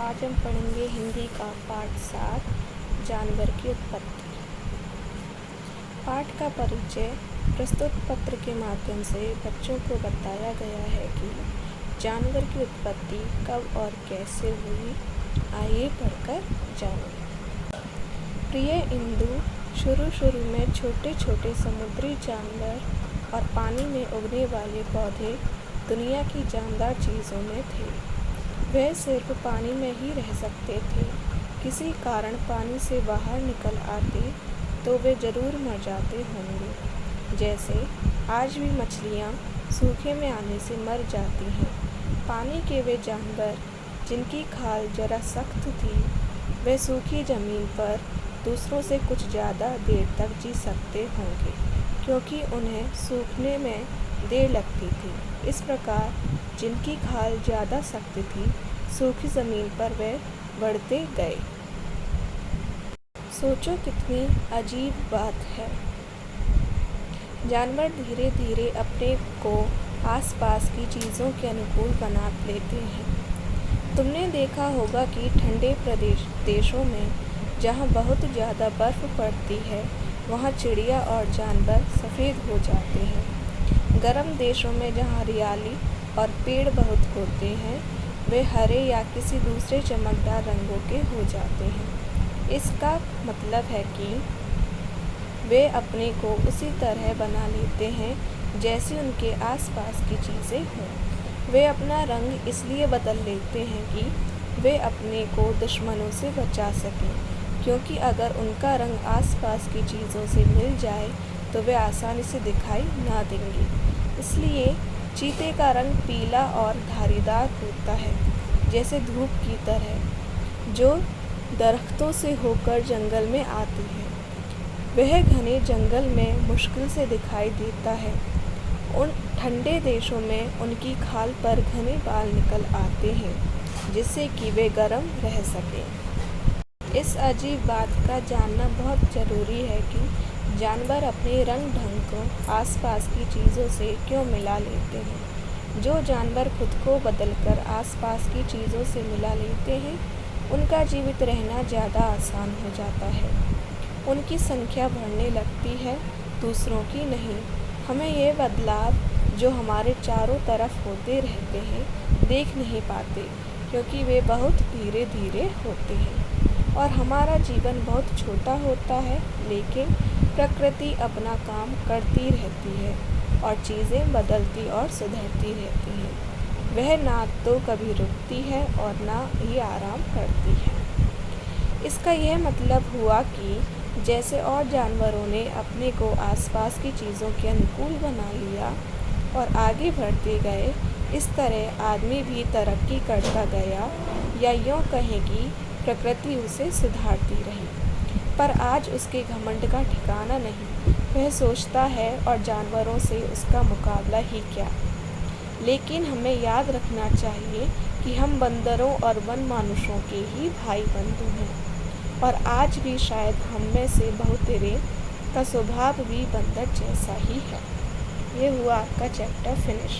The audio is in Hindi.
आज हम पढ़ेंगे हिंदी का पाठ 7 जानवर की उत्पत्ति। पाठ का परिचय। प्रस्तुत पत्र के माध्यम से बच्चों को बताया गया है कि जानवर की उत्पत्ति कब और कैसे हुई। आइए पढ़कर जानें। प्रिय इंदु, शुरू में छोटे छोटे समुद्री जानवर और पानी में उगने वाले पौधे दुनिया की जानदार चीज़ों में थे। वे सिर्फ पानी में ही रह सकते थे। किसी कारण पानी से बाहर निकल आते तो वे जरूर मर जाते होंगे। जैसे आज भी मछलियाँ सूखे में आने से मर जाती हैं। पानी के वे जानवर जिनकी खाल जरा सख्त थी, वे सूखी ज़मीन पर दूसरों से कुछ ज़्यादा देर तक जी सकते होंगे, क्योंकि उन्हें सूखने में देर लगती थी। इस प्रकार जिनकी खाल ज़्यादा सख्त थी, सूखी ज़मीन पर वे बढ़ते गए। सोचो कितनी अजीब बात है। जानवर धीरे धीरे अपने को आसपास की चीज़ों के अनुकूल बना लेते हैं। तुमने देखा होगा कि ठंडे देशों में जहाँ बहुत ज़्यादा बर्फ़ पड़ती है, वहाँ चिड़िया और जानवर सफ़ेद हो जाते हैं। गर्म देशों में जहाँ हरियाली और पेड़ बहुत होते हैं, वे हरे या किसी दूसरे चमकदार रंगों के हो जाते हैं। इसका मतलब है कि वे अपने को उसी तरह बना लेते हैं जैसी उनके आसपास की चीज़ें हों। वे अपना रंग इसलिए बदल लेते हैं कि वे अपने को दुश्मनों से बचा सकें, क्योंकि अगर उनका रंग आसपास की चीज़ों से मिल जाए तो वे आसानी से दिखाई ना देंगे। इसलिए चीते का रंग पीला और धारीदार होता है, जैसे धूप की तरह, जो दरख्तों से होकर जंगल में आती है। वह घने जंगल में मुश्किल से दिखाई देता है। उन ठंडे देशों में उनकी खाल पर घने बाल निकल आते हैं, जिससे कि वे गर्म रह सकें। इस अजीब बात का जानना बहुत ज़रूरी है कि जानवर अपने रंग ढंग को आसपास की चीज़ों से क्यों मिला लेते हैं। जो जानवर खुद को बदलकर आसपास की चीज़ों से मिला लेते हैं, उनका जीवित रहना ज़्यादा आसान हो जाता है। उनकी संख्या बढ़ने लगती है, दूसरों की नहीं। हमें ये बदलाव जो हमारे चारों तरफ होते रहते हैं, देख नहीं पाते, क्योंकि वे बहुत धीरे धीरे होते हैं और हमारा जीवन बहुत छोटा होता है। लेकिन प्रकृति अपना काम करती रहती है और चीज़ें बदलती और सुधरती रहती हैं। वह ना तो कभी रुकती है और ना ही आराम करती है। इसका यह मतलब हुआ कि जैसे और जानवरों ने अपने को आसपास की चीज़ों के अनुकूल बना लिया और आगे बढ़ते गए, इस तरह आदमी भी तरक्की करता गया, या यूँ कहें कि प्रकृति उसे सुधारती रही। पर आज उसके घमंड का ठिकाना नहीं। वह सोचता है और जानवरों से उसका मुकाबला ही क्या। लेकिन हमें याद रखना चाहिए कि हम बंदरों और वन मानुषों के ही भाई बंधु हैं, और आज भी शायद हम में से बहुतेरे का स्वभाव भी बंदर जैसा ही है। ये हुआ आपका चैप्टर फिनिश।